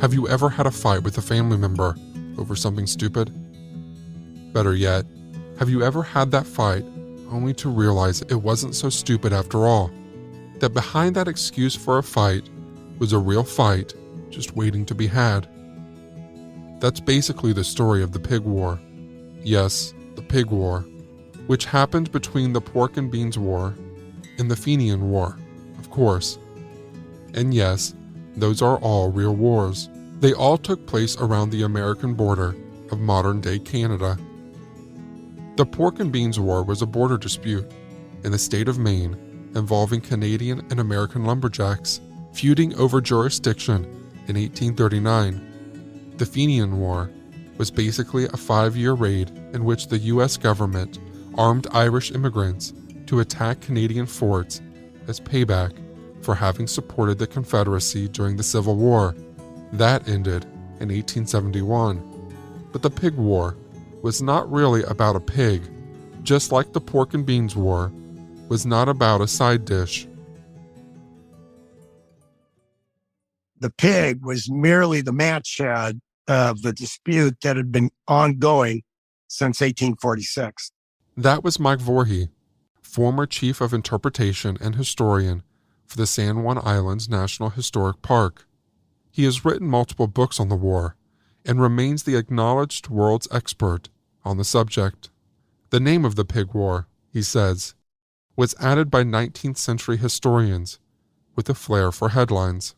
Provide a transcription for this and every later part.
Have you ever had a fight with a family member over something stupid? Better yet, have you ever had that fight only to realize it wasn't so stupid after all? That behind that excuse for a fight was a real fight just waiting to be had? That's basically the story of the Pig War. Yes, the Pig War, which happened between the Pork and Beans War and the Fenian War, of course. And yes, those are all real wars. They all took place around the American border of modern-day Canada. The Pork and Beans War was a border dispute in the state of Maine involving Canadian and American lumberjacks feuding over jurisdiction in 1839. The Fenian War was basically a 5-year raid in which the U.S. government armed Irish immigrants to attack Canadian forts as payback for having supported the Confederacy during the Civil War. That ended in 1871. But the Pig War was not really about a pig, just like the Pork and Beans War was not about a side dish. The pig was merely the masthead of the dispute that had been ongoing since 1846. That was Mike Voorhey, former chief of interpretation and historian for the San Juan Islands National Historic Park. He has written multiple books on the war and remains the acknowledged world's expert on the subject. The name of the Pig War, he says, was added by 19th century historians with a flair for headlines.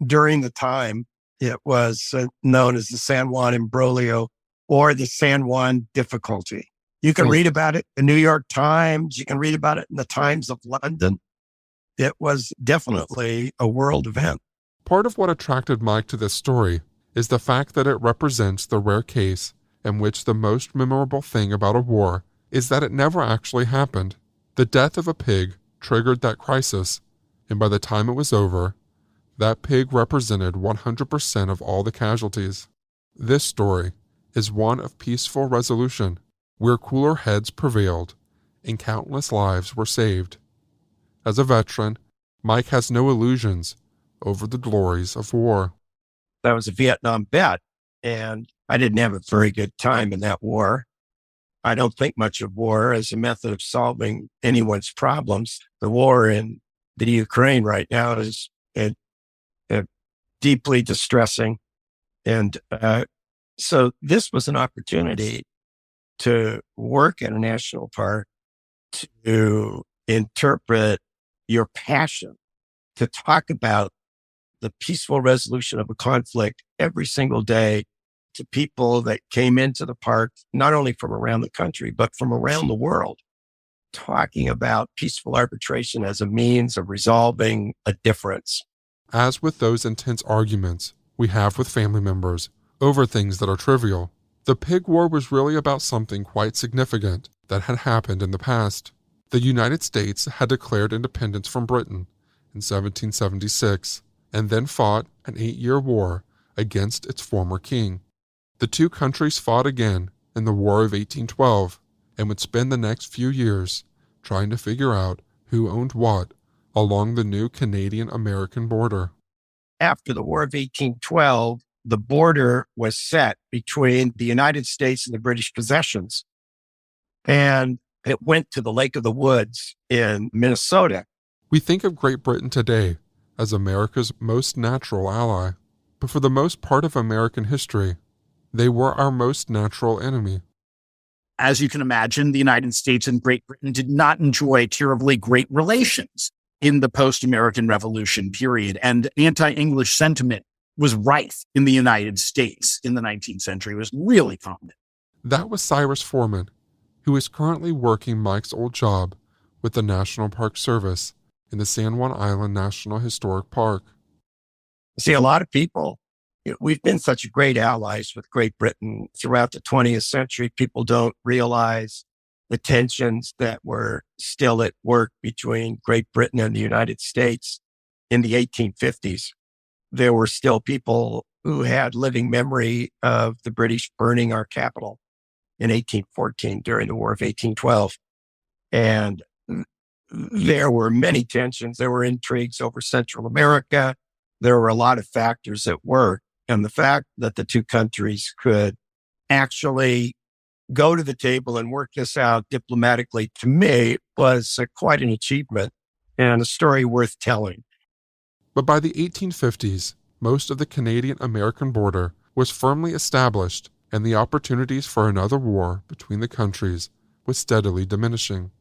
During the time, it was known as the San Juan imbroglio or the San Juan difficulty. You can read about it in the New York Times. You can read about it in the Times of London. It was definitely a world event. Part of what attracted Mike to this story is the fact that it represents the rare case in which the most memorable thing about a war is that it never actually happened. The death of a pig triggered that crisis, and by the time it was over, that pig represented 100% of all the casualties. This story is one of peaceful resolution, where cooler heads prevailed and countless lives were saved. As a veteran, Mike has no illusions over the glories of war. I was a Vietnam vet, and I didn't have a very good time in that war. I don't think much of war as a method of solving anyone's problems. The war in the Ukraine right now is deeply distressing. And so this was an opportunity to work in a national park, to interpret your passion, to talk about the peaceful resolution of a conflict every single day to people that came into the park, not only from around the country, but from around the world, talking about peaceful arbitration as a means of resolving a difference. As with those intense arguments we have with family members over things that are trivial, the Pig War was really about something quite significant that had happened in the past. The United States had declared independence from Britain in 1776 and then fought an 8-year war against its former king. The two countries fought again in the War of 1812 and would spend the next few years trying to figure out who owned what along the new Canadian-American border. After the War of 1812, the border was set between the United States and the British possessions. And it went to the Lake of the Woods in Minnesota. We think of Great Britain today as America's most natural ally, but for the most part of American history, they were our most natural enemy. As you can imagine, the United States and Great Britain did not enjoy terribly great relations in the post-American Revolution period, and anti-English sentiment was rife in the United States in the 19th century. It was really common. That was Cyrus Foreman, who is currently working Mike's old job with the National Park Service in the San Juan Island National Historic Park. See, a lot of people, we've been such great allies with Great Britain throughout the 20th century. People don't realize the tensions that were still at work between Great Britain and the United States in the 1850s. There were still people who had living memory of the British burning our capital in 1814 during the War of 1812. And there were many tensions. There were intrigues over Central America. there were a lot of factors at work. And the fact that the two countries could actually go to the table and work this out diplomatically, to me, was quite an achievement and a story worth telling. But by the 1850s, most of the Canadian-American border was firmly established, and the opportunities for another war between the countries was steadily diminishing.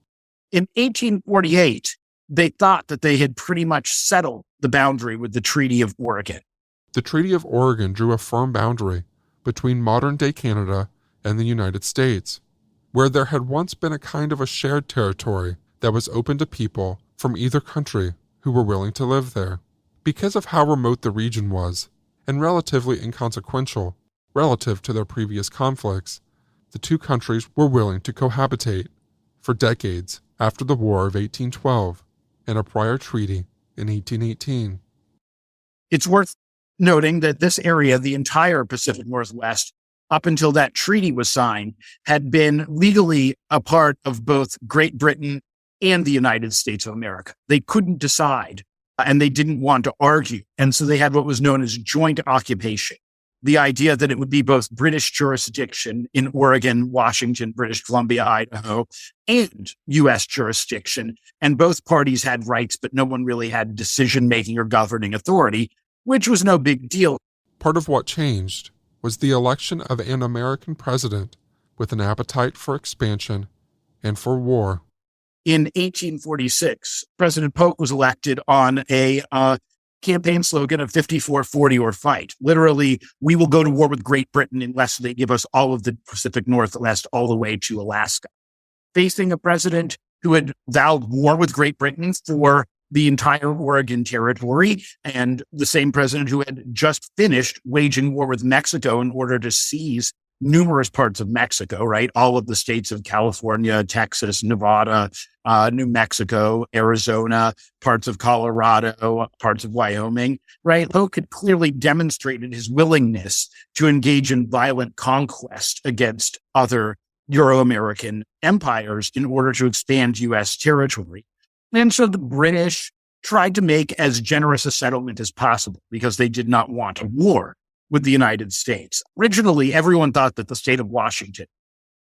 In 1848, they thought that they had pretty much settled the boundary with the Treaty of Oregon. The Treaty of Oregon drew a firm boundary between modern-day Canada and the United States, where there had once been a kind of a shared territory that was open to people from either country who were willing to live there. Because of how remote the region was, and relatively inconsequential relative to their previous conflicts, the two countries were willing to cohabitate for decades after the War of 1812 and a prior treaty in 1818. It's worth noting that this area, the entire Pacific Northwest, up until that treaty was signed, had been legally a part of both Great Britain and the United States of America. They couldn't decide, and they didn't want to argue. And so they had what was known as joint occupation. The idea that it would be both British jurisdiction in Oregon, Washington, British Columbia, Idaho, and U.S. jurisdiction. And both parties had rights, but no one really had decision-making or governing authority, which was no big deal. Part of what changed was the election of an American president with an appetite for expansion and for war. In 1846, President Polk was elected on a campaign slogan of 54-40 or fight. Literally, we will go to war with Great Britain unless they give us all of the Pacific Northwest all the way to Alaska. Facing a president who had vowed war with Great Britain for the entire Oregon territory, and the same president who had just finished waging war with Mexico in order to seize numerous parts of Mexico, right? All of the states of California, Texas, Nevada, New Mexico, Arizona, parts of Colorado, parts of Wyoming, right? Polk had clearly demonstrated his willingness to engage in violent conquest against other Euro-American empires in order to expand U.S. territory. And so the British tried to make as generous a settlement as possible because they did not want a war with the United States. Originally, everyone thought that the state of Washington,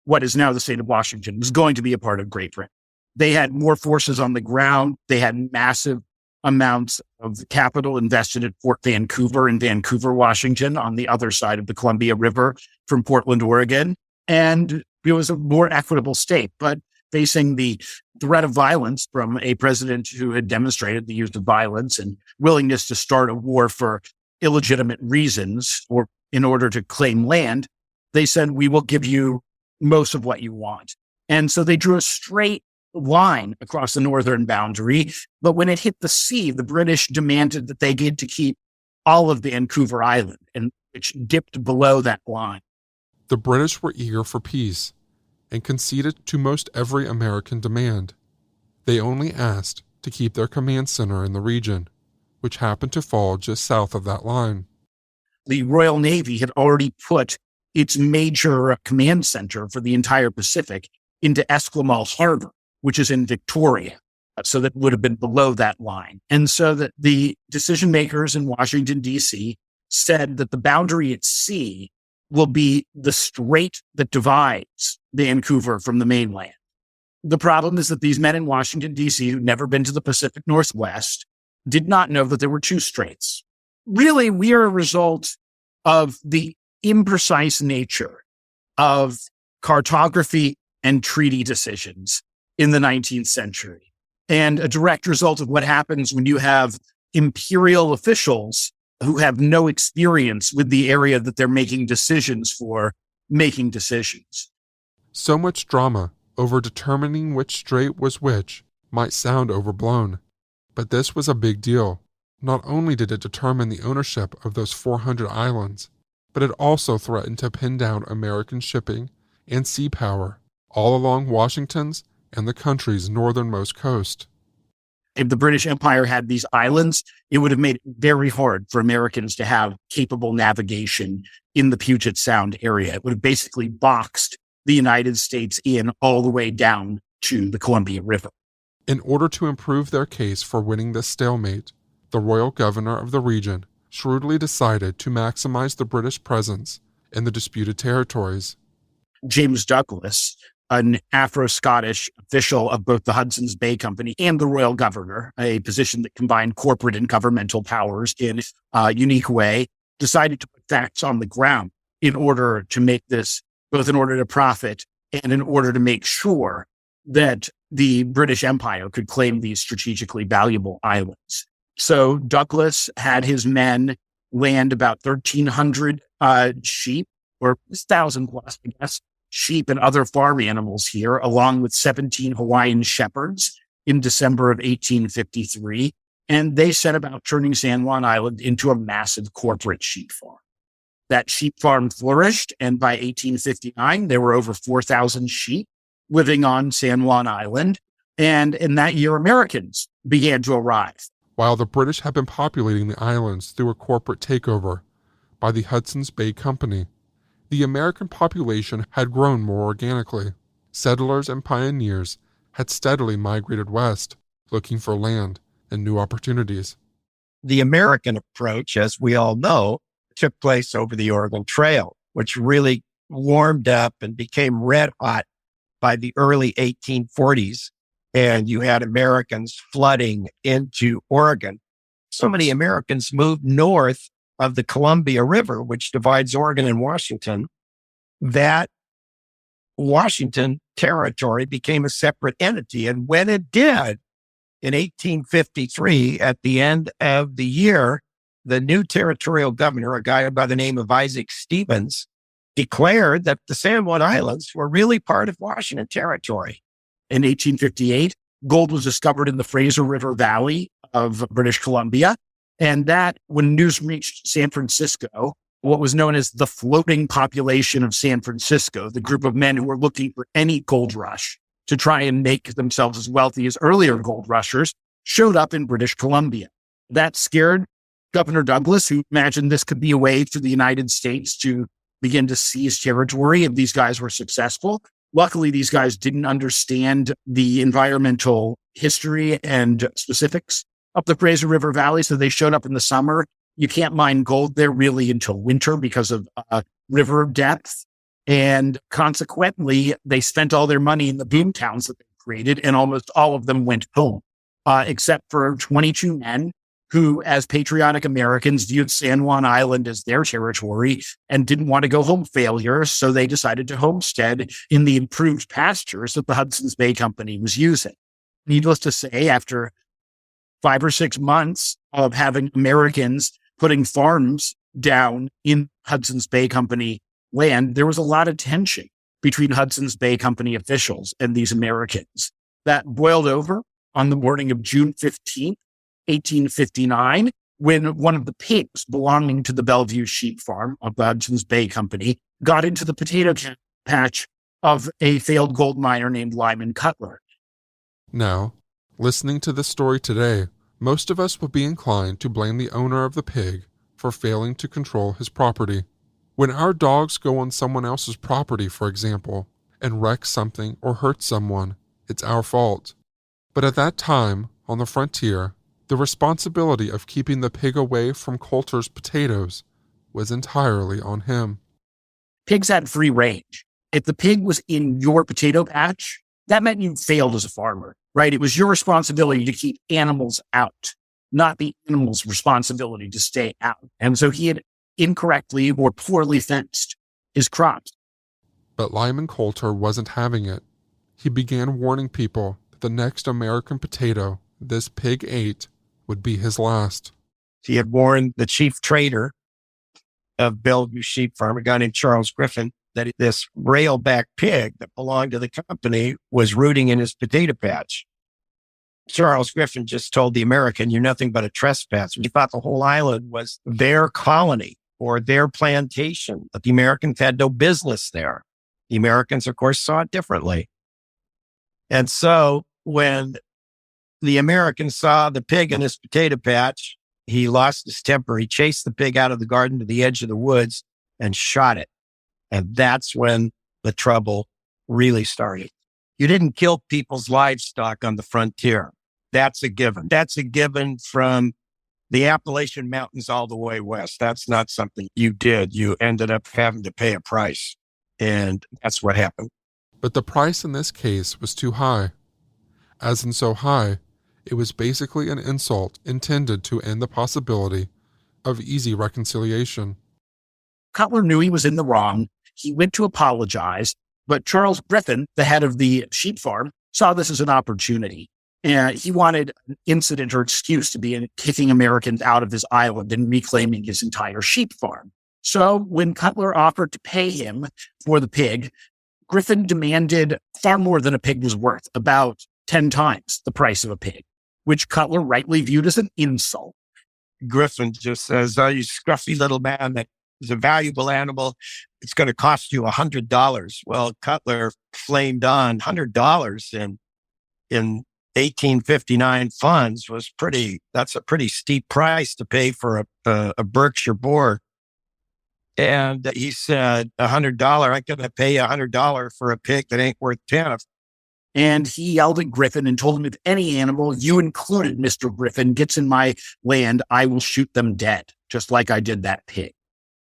what is now the state of Washington, was going to be a part of Great Britain. They had more forces on the ground. They had massive amounts of capital invested at Fort Vancouver in Vancouver, Washington, on the other side of the Columbia River from Portland, Oregon. And it was a more equitable state. But facing the threat of violence from a president who had demonstrated the use of violence and willingness to start a war for illegitimate reasons or in order to claim land, they said, we will give you most of what you want. And so they drew a straight line across the northern boundary. But when it hit the sea, the British demanded that they get to keep all of Vancouver Island, and which dipped below that line. The British were eager for peace and conceded to most every American demand. They only asked to keep their command center in the region, which happened to fall just south of that line. The Royal Navy had already put its major command center for the entire Pacific into Esquimalt Harbor, which is in Victoria. So that would have been below that line. And so that the decision makers in Washington, D.C. said that the boundary at sea will be the strait that divides Vancouver from the mainland. The problem is that these men in Washington, D.C., who'd never been to the Pacific Northwest, did not know that there were two straits. Really, we are a result of the imprecise nature of cartography and treaty decisions in the 19th century, and a direct result of what happens when you have imperial officials who have no experience with the area that they're making decisions for, making decisions. So much drama over determining which strait was which might sound overblown, but this was a big deal. Not only did it determine the ownership of those 400 islands, but it also threatened to pin down American shipping and sea power all along Washington's and the country's northernmost coast. If the British Empire had these islands, it would have made it very hard for Americans to have capable navigation in the Puget Sound area. It would have basically boxed the United States in all the way down to the Columbia River. In order to improve their case for winning this stalemate, The royal governor of the region shrewdly decided to maximize the British presence in the disputed territories. James Douglas, an Afro-Scottish official of both the Hudson's Bay Company and the royal governor, a position that combined corporate and governmental powers in a unique way, decided to put facts on the ground in order to make this, both in order to profit and in order to make sure that the British Empire could claim these strategically valuable islands. So Douglas had his men land about 1,300 sheep, or 1,000 plus, I guess, sheep and other farm animals here, along with 17 Hawaiian shepherds in December of 1853. And they set about turning San Juan Island into a massive corporate sheep farm. That sheep farm flourished, and by 1859, there were over 4,000 sheep living on San Juan Island. And in that year, Americans began to arrive. While the British had been populating the islands through a corporate takeover by the Hudson's Bay Company, the American population had grown more organically. Settlers and pioneers had steadily migrated west, looking for land and new opportunities. The American approach, as we all know, took place over the Oregon Trail, which really warmed up and became red hot by the early 1840s. And you had Americans flooding into Oregon. So many Americans moved north of the Columbia River, which divides Oregon and Washington, that Washington territory became a separate entity. And when it did, in 1853, at the end of the year, the new territorial governor, a guy by the name of Isaac Stevens, declared that the San Juan Islands were really part of Washington territory. In 1858, gold was discovered in the Fraser River Valley of British Columbia. And that, when news reached San Francisco, what was known as the floating population of San Francisco, the group of men who were looking for any gold rush to try and make themselves as wealthy as earlier gold rushers, showed up in British Columbia. That scared Governor Douglas, who imagined this could be a way for the United States to begin to seize territory if these guys were successful. Luckily, these guys didn't understand the environmental history and specifics of the Fraser River Valley, so they showed up in the summer. You can't mine gold there really until winter because of river depth. And consequently, they spent all their money in the boom towns that they created, and almost all of them went home, except for 22 men who, as patriotic Americans, viewed San Juan Island as their territory and didn't want to go home failures, so they decided to homestead in the improved pastures that the Hudson's Bay Company was using. Needless to say, after 5 or 6 months of having Americans putting farms down in Hudson's Bay Company land, there was a lot of tension between Hudson's Bay Company officials and these Americans. That boiled over on the morning of June 15th, 1859, when one of the pigs belonging to the Bellevue sheep farm of the Hudson's Bay Company got into the potato patch of a failed gold miner named Lyman Cutler. Now, listening to this story today, most of us would be inclined to blame the owner of the pig for failing to control his property. When our dogs go on someone else's property, for example, and wreck something or hurt someone, it's our fault. But at that time, on the frontier, the responsibility of keeping the pig away from Coulter's potatoes was entirely on him. Pigs had free range. If the pig was in your potato patch, that meant you failed as a farmer, right? It was your responsibility to keep animals out, not the animal's responsibility to stay out. And so he had incorrectly or poorly fenced his crops. But Lyman Coulter wasn't having it. He began warning people that the next American potato this pig ate would be his last. He had warned the chief trader of Bellevue Sheep Farm, a guy named Charles Griffin, that this railback pig that belonged to the company was rooting in his potato patch. Charles Griffin just told the American, "You're nothing but a trespasser." He thought the whole island was their colony or their plantation, that the Americans had no business there. The Americans, of course, saw it differently. And so when the American saw the pig in his potato patch, he lost his temper. He chased the pig out of the garden to the edge of the woods and shot it. And that's when the trouble really started. You didn't kill people's livestock on the frontier. That's a given. That's a given from the Appalachian Mountains all the way west. That's not something you did. You ended up having to pay a price. And that's what happened. But the price in this case was too high. As in so high, it was basically an insult intended to end the possibility of easy reconciliation. Cutler knew he was in the wrong. He went to apologize, but Charles Griffin, the head of the sheep farm, saw this as an opportunity. And he wanted an incident or excuse to be kicking Americans out of his island and reclaiming his entire sheep farm. So when Cutler offered to pay him for the pig, Griffin demanded far more than a pig was worth, about 10 times the price of a pig, which Cutler rightly viewed as an insult. Griffin just says, "Oh, you scruffy little man, that is a valuable animal. It's going to cost you $100. Well, Cutler flamed on. $100 in 1859 funds that's a pretty steep price to pay for a Berkshire boar. And he said, $100, I'm going to pay $100 for a pig that ain't worth 10. And he yelled at Griffin and told him, if any animal, you included, Mr. Griffin, gets in my land, I will shoot them dead, just like I did that pig.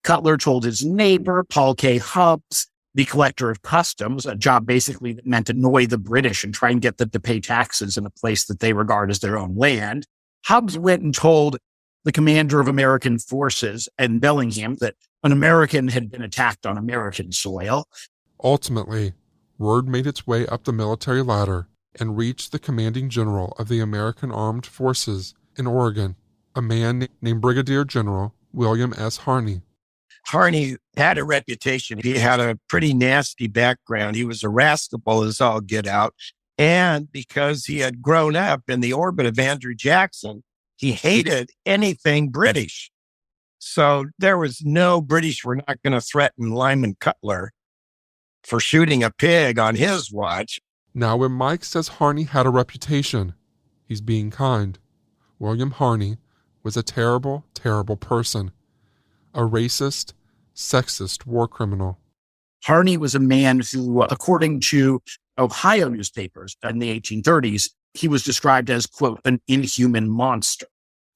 Cutler told his neighbor, Paul K. Hubbs, the collector of customs, a job basically that meant annoy the British and try and get them to pay taxes in a place that they regard as their own land. Hubbs went and told the commander of American forces in Bellingham that an American had been attacked on American soil. Ultimately, word made its way up the military ladder and reached the commanding general of the American Armed Forces in Oregon, a man named Brigadier General William S. Harney. Harney had a reputation. He had a pretty nasty background. He was irascible as all get out. And because he had grown up in the orbit of Andrew Jackson, he hated anything British. So there was no British were not going to threaten Lyman Cutler for shooting a pig on his watch. Now, when Mike says Harney had a reputation, he's being kind. William Harney was a terrible, terrible person. A racist, sexist war criminal. Harney was a man who, according to Ohio newspapers in the 1830s, he was described as, quote, an inhuman monster.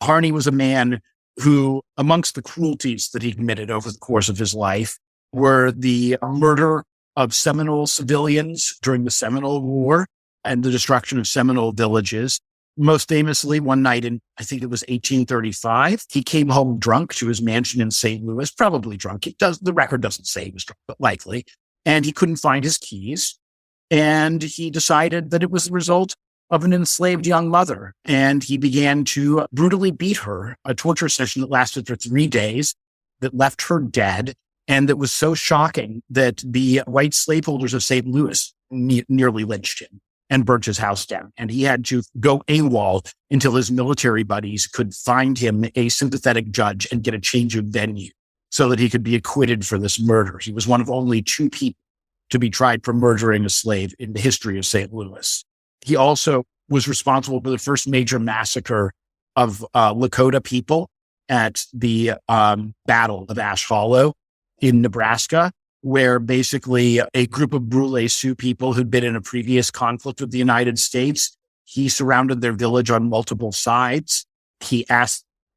Harney was a man who, amongst the cruelties that he committed over the course of his life, were the murder of Seminole civilians during the Seminole War and the destruction of Seminole villages. Most famously, one night in, I think it was 1835, he came home drunk to his mansion in St. Louis, probably drunk. The record doesn't say he was drunk, but likely. And he couldn't find his keys. And he decided that it was the result of an enslaved young mother. And he began to brutally beat her, a torture session that lasted for 3 days, that left her dead. And that was so shocking that the white slaveholders of St. Louis nearly lynched him and burnt his house down. And he had to go AWOL until his military buddies could find him a sympathetic judge and get a change of venue so that he could be acquitted for this murder. He was one of only 2 people to be tried for murdering a slave in the history of St. Louis. He also was responsible for the first major massacre of Lakota people at the Battle of Ash Hollow in Nebraska, where basically a group of Brule Sioux people who'd been in a previous conflict with the United States, he surrounded their village on multiple sides.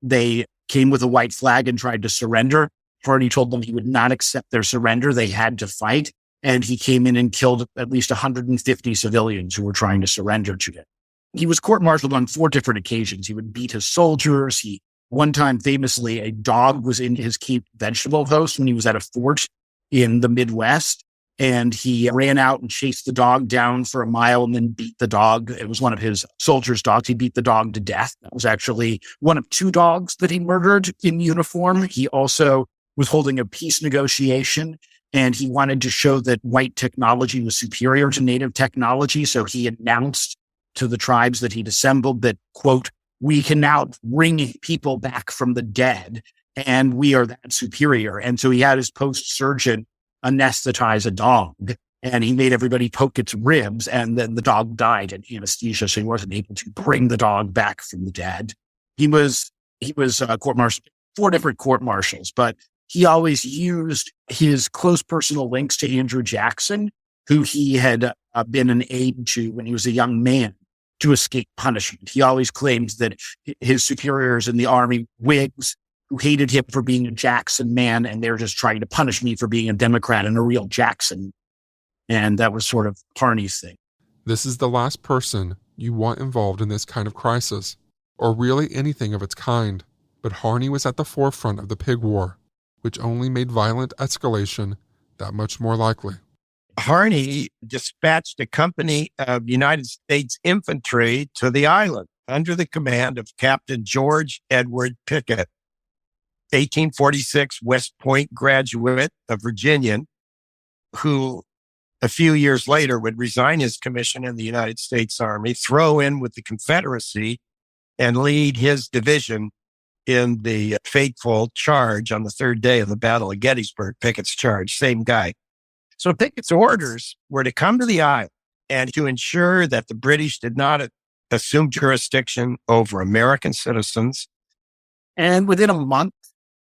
They came with a white flag and tried to surrender. Harney told them he would not accept their surrender. They had to fight. And he came in and killed at least 150 civilians who were trying to surrender to him. He was court-martialed on 4 different occasions. He would beat his soldiers. One time, famously, a dog was in his keep vegetable house when he was at a fort in the Midwest, and he ran out and chased the dog down for a mile and then beat the dog. It was one of his soldiers' dogs. He beat the dog to death. That was actually one of 2 dogs that he murdered in uniform. He also was holding a peace negotiation, and he wanted to show that white technology was superior to native technology. So he announced to the tribes that he'd assembled that, quote, we can now bring people back from the dead, and we are that superior. And so he had his post-surgeon anesthetize a dog, and he made everybody poke its ribs, and then the dog died in anesthesia, so he wasn't able to bring the dog back from the dead. He was court-martialed, 4 different court-martials, but he always used his close personal links to Andrew Jackson, who he had been an aide to when he was a young man, to escape punishment. He always claimed that his superiors in the army, Whigs, who hated him for being a Jackson man, and they're just trying to punish me for being a Democrat and a real Jackson. And that was sort of Harney's thing. This is the last person you want involved in this kind of crisis, or really anything of its kind. But Harney was at the forefront of the Pig War, which only made violent escalation that much more likely. Harney dispatched a company of United States infantry to the island under the command of Captain George Edward Pickett, 1846 West Point graduate, a Virginian, who a few years later would resign his commission in the United States Army, throw in with the Confederacy, and lead his division in the fateful charge on the third day of the Battle of Gettysburg. Pickett's charge, same guy. So Pickett's orders were to come to the island and to ensure that the British did not assume jurisdiction over American citizens. And within a month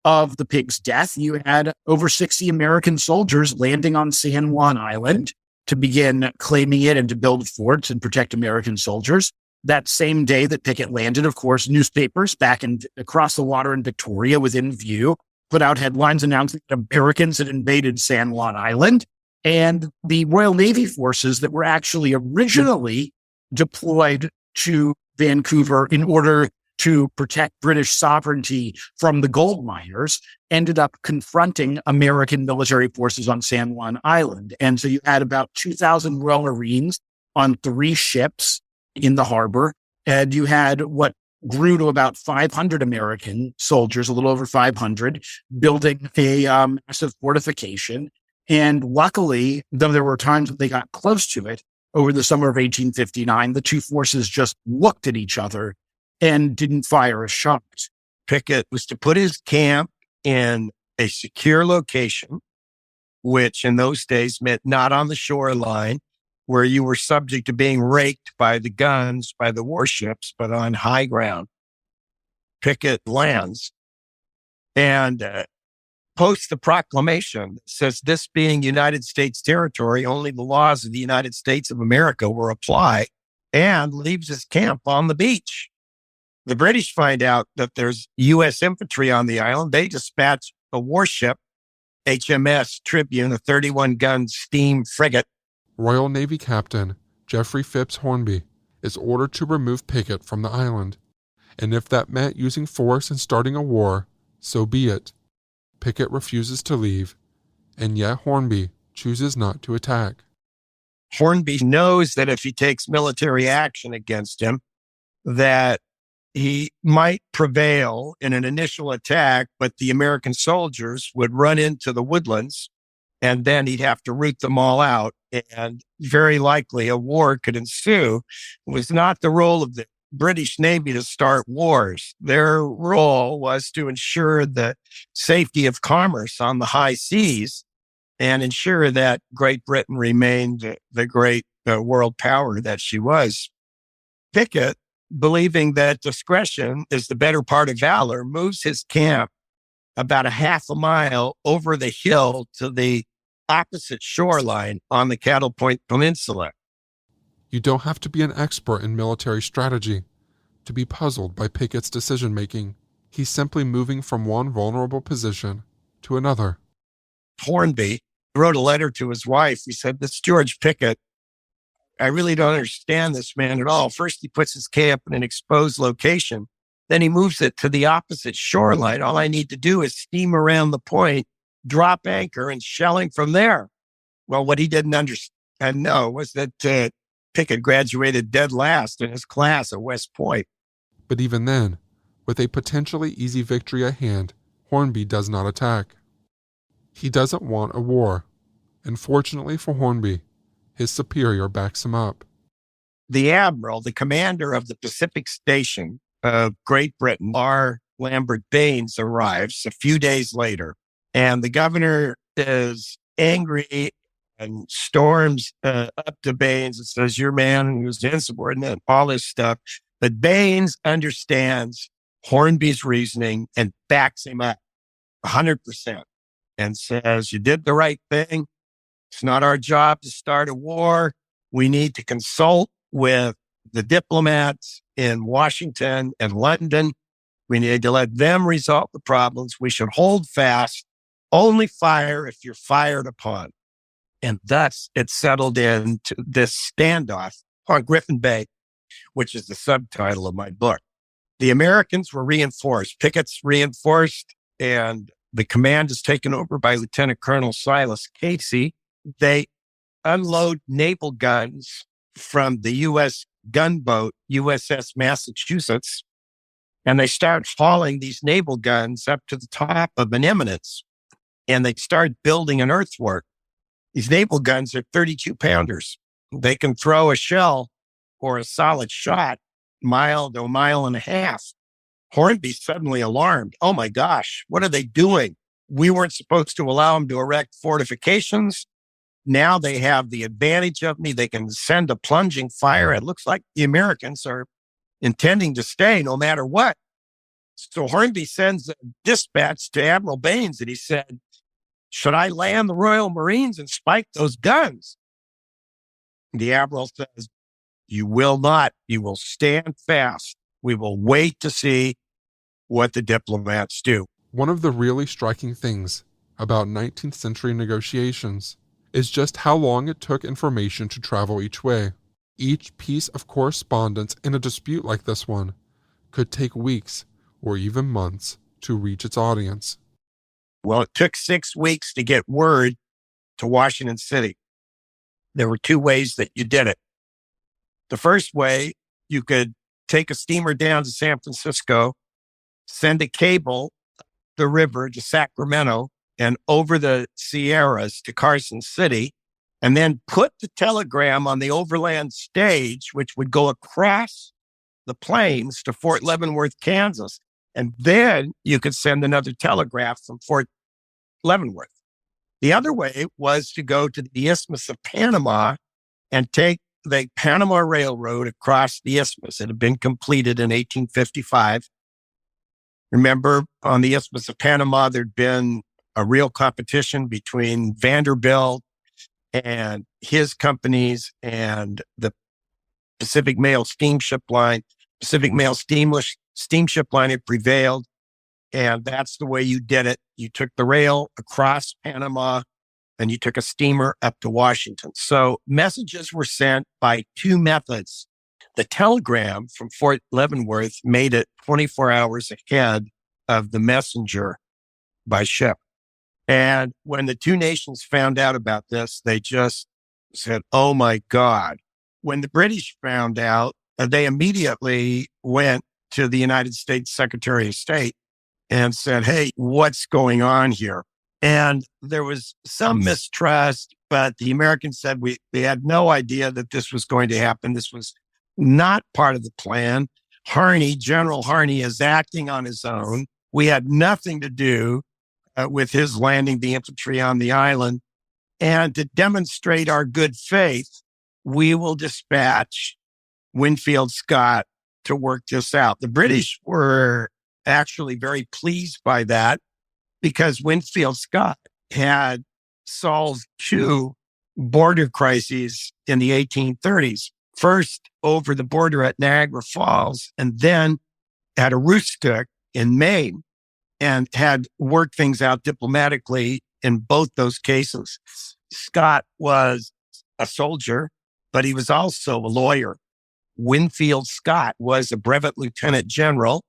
of the pig's death, you had over 60 American soldiers landing on San Juan Island to begin claiming it and to build forts and protect American soldiers. That same day that Pickett landed, of course, newspapers back across the water in Victoria within view put out headlines announcing that Americans had invaded San Juan Island. And the Royal Navy forces that were actually originally deployed to Vancouver in order to protect British sovereignty from the gold miners ended up confronting American military forces on San Juan Island. And so you had about 2,000 Royal Marines on 3 ships in the harbor. And you had what grew to about 500 American soldiers, a little over 500, building a massive fortification. And luckily, though there were times when they got close to it, over the summer of 1859, the two forces just looked at each other and didn't fire a shot. Pickett was to put his camp in a secure location, which in those days meant not on the shoreline, where you were subject to being raked by the guns, by the warships, but on high ground. Pickett lands and posts the proclamation that says, this being United States territory, only the laws of the United States of America will apply, and leaves his camp on the beach. The British find out that there's U.S. infantry on the island. They dispatch a warship, HMS Tribune, a 31-gun steam frigate. Royal Navy Captain Geoffrey Phipps Hornby is ordered to remove Pickett from the island, and if that meant using force and starting a war, so be it. Pickett refuses to leave, and yet Hornby chooses not to attack. Hornby knows that if he takes military action against him, that he might prevail in an initial attack, but the American soldiers would run into the woodlands, and then he'd have to root them all out, and very likely a war could ensue. It was not the role of the British Navy to start wars. Their role was to ensure the safety of commerce on the high seas and ensure that Great Britain remained the great world power that she was. Pickett, believing that discretion is the better part of valor, moves his camp about a half a mile over the hill to the opposite shoreline on the Cattle Point Peninsula. You don't have to be an expert in military strategy to be puzzled by Pickett's decision-making. He's simply moving from one vulnerable position to another. Hornby wrote a letter to his wife. He said, this George Pickett, I really don't understand this man at all. First, he puts his camp in an exposed location. Then he moves it to the opposite shoreline. All I need to do is steam around the point, drop anchor, and shelling from there. Well, what he didn't understand, know, was that Pickett graduated dead last in his class at West Point. But even then, with a potentially easy victory at hand, Hornby does not attack. He doesn't want a war, and fortunately for Hornby, his superior backs him up. The admiral, the commander of the Pacific Station of Great Britain, R. Lambert Baines, arrives a few days later, and the governor is angry and storms up to Baines and says, your man who's insubordinate, all this stuff. But Baines understands Hornby's reasoning and backs him up 100% and says, you did the right thing. It's not our job to start a war. We need to consult with the diplomats in Washington and London. We need to let them resolve the problems. We should hold fast, only fire if you're fired upon. And thus it settled into this standoff on Griffin Bay, which is the subtitle of my book. The Americans were reinforced, pickets reinforced, and the command is taken over by Lieutenant Colonel Silas Casey. They unload naval guns from the U.S. gunboat USS Massachusetts, and they start hauling these naval guns up to the top of an eminence, and they start building an earthwork. These naval guns are 32-pounders. They can throw a shell or a solid shot mile to a mile and a half. Hornby's suddenly alarmed. Oh my gosh, what are they doing? We weren't supposed to allow them to erect fortifications. Now they have the advantage of me. They can send a plunging fire. It looks like the Americans are intending to stay no matter what. So Hornby sends a dispatch to Admiral Baines, and he said, should I land the Royal Marines and spike those guns? The Admiral says, you will not. You will stand fast. We will wait to see what the diplomats do. One of the really striking things about 19th century negotiations is just how long it took information to travel each way. Each piece of correspondence in a dispute like this one could take weeks or even months to reach its audience. Well, it took 6 weeks to get word to Washington City. There were 2 ways that you did it. The first way, you could take a steamer down to San Francisco, send a cable up the river to Sacramento and over the Sierras to Carson City, and then put the telegram on the overland stage, which would go across the plains to Fort Leavenworth, Kansas. And then you could send another telegraph from Fort Leavenworth. The other way was to go to the Isthmus of Panama and take the Panama Railroad across the isthmus. It had been completed in 1855. Remember, on the Isthmus of Panama, there'd been a real competition between Vanderbilt and his companies and the Pacific Mail Steamship Line. Pacific Mail Steamship Line had prevailed, and that's the way you did it. You took the rail across Panama, and you took a steamer up to Washington. So messages were sent by 2 methods. The telegram from Fort Leavenworth made it 24 hours ahead of the messenger by ship. And when the 2 nations found out about this, they just said, oh my God. When the British found out, they immediately went to the United States Secretary of State and said, hey, what's going on here? And there was some mistrust, but the Americans said they had no idea that this was going to happen. This was not part of the plan. General Harney is acting on his own. We had nothing to do with his landing the infantry on the island. And to demonstrate our good faith, we will dispatch Winfield Scott to work this out. The British were actually very pleased by that because Winfield Scott had solved 2 border crises in the 1830s. First over the border at Niagara Falls, and then at Aroostook in Maine, and had worked things out diplomatically in both those cases. Scott was a soldier, but he was also a lawyer. Winfield Scott was a brevet lieutenant general.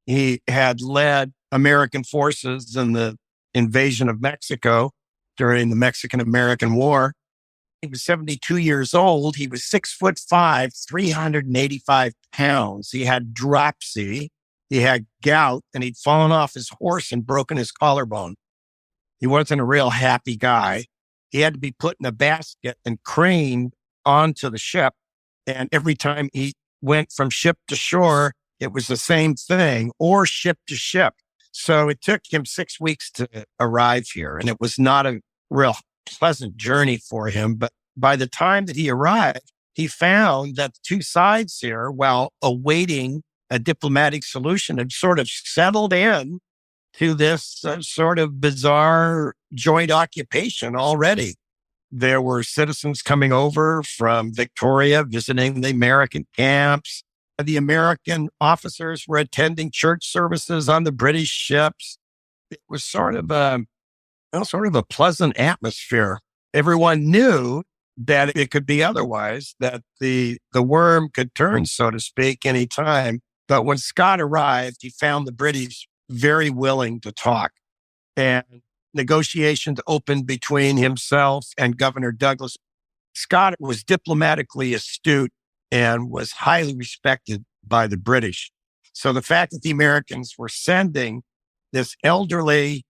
He had led American forces in the invasion of Mexico during the Mexican-American War. He was 72 years old. He was 6'5", 385 pounds. He had dropsy. He had gout, and he'd fallen off his horse and broken his collarbone. He wasn't a real happy guy. He had to be put in a basket and craned onto the ship. And every time he went from ship to shore, it was the same thing, or ship to ship. So it took him 6 weeks to arrive here, and it was not a real pleasant journey for him. But by the time that he arrived, he found that the 2 sides here, while awaiting a diplomatic solution, had sort of settled in to this sort of bizarre joint occupation already. There were citizens coming over from Victoria, visiting the American camps. The American officers were attending church services on the British ships. It was sort of a pleasant atmosphere. Everyone knew that it could be otherwise, that the worm could turn, so to speak, any time. But when Scott arrived, he found the British very willing to talk. And negotiations opened between himself and Governor Douglas. Scott was diplomatically astute and was highly respected by the British. So the fact that the Americans were sending this elderly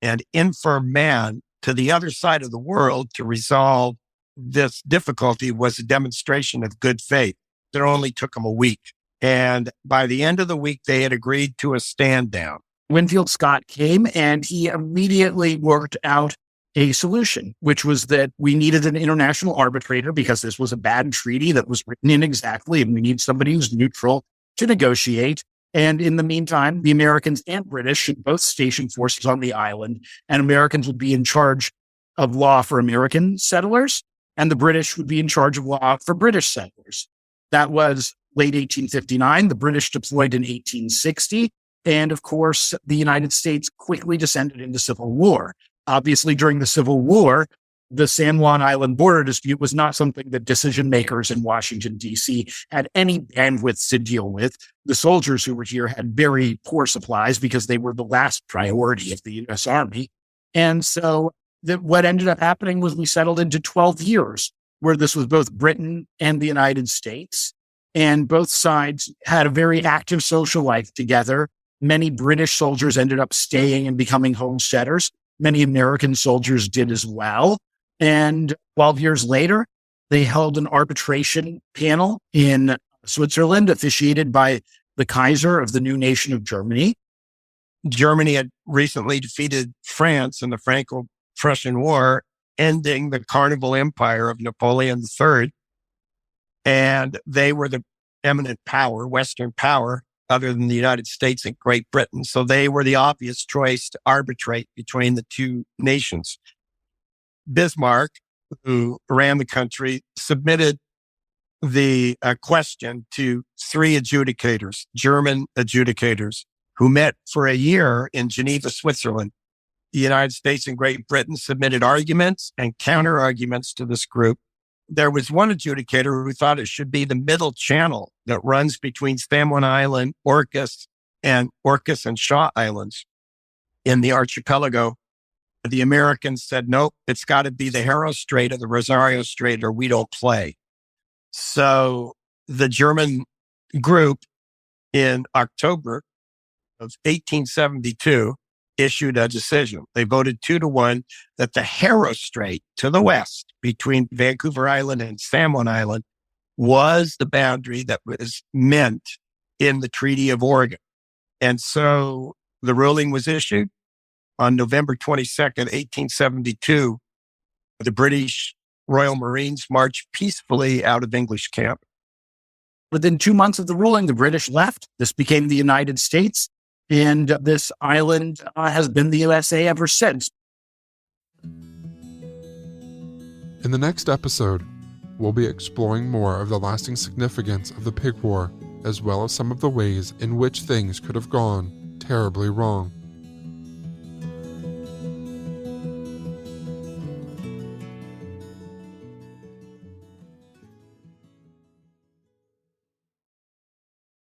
and infirm man to the other side of the world to resolve this difficulty was a demonstration of good faith. It only took them a week. And by the end of the week, they had agreed to a stand down. Winfield Scott came and he immediately worked out a solution, which was that we needed an international arbitrator because this was a bad treaty that was written inexactly, and we need somebody who's neutral to negotiate. And in the meantime, the Americans and British should both station forces on the island, and Americans would be in charge of law for American settlers, and the British would be in charge of law for British settlers. That was late 1859. The British deployed in 1860. And of course, the United States quickly descended into civil war. Obviously, during the Civil War, the San Juan Island border dispute was not something that decision makers in Washington, D.C. had any bandwidth to deal with. The soldiers who were here had very poor supplies because they were the last priority of the U.S. Army. And so what ended up happening was we settled into 12 years where this was both Britain and the United States. And both sides had a very active social life together. Many British soldiers ended up staying and becoming homesteaders. Many American soldiers did as well. And 12 years later, they held an arbitration panel in Switzerland, officiated by the Kaiser of the new nation of Germany. Germany had recently defeated France in the Franco-Prussian War, ending the Carnival Empire of Napoleon III. And they were the eminent power, Western power, other than the United States and Great Britain. So they were the obvious choice to arbitrate between the two nations. Bismarck, who ran the country, submitted the question to three adjudicators, German adjudicators, who met for a year in Geneva, Switzerland. The United States and Great Britain submitted arguments and counter arguments to this group. There was one adjudicator who thought it should be the middle channel that runs between San Juan Island, Orcas and Shaw Islands in the archipelago. The Americans said, nope, it's got to be the Haro Strait or the Rosario Strait or we don't play. So the German group in October of 1872 issued a decision. They voted 2-1 that the Haro Strait to the west between Vancouver Island and San Juan Island was the boundary that was meant in the Treaty of Oregon. And so the ruling was issued on November 22nd, 1872. The British Royal Marines marched peacefully out of English camp. Within 2 months of the ruling, the British left. This became the United States. And this island has been the USA ever since. In the next episode, we'll be exploring more of the lasting significance of the Pig War, as well as some of the ways in which things could have gone terribly wrong.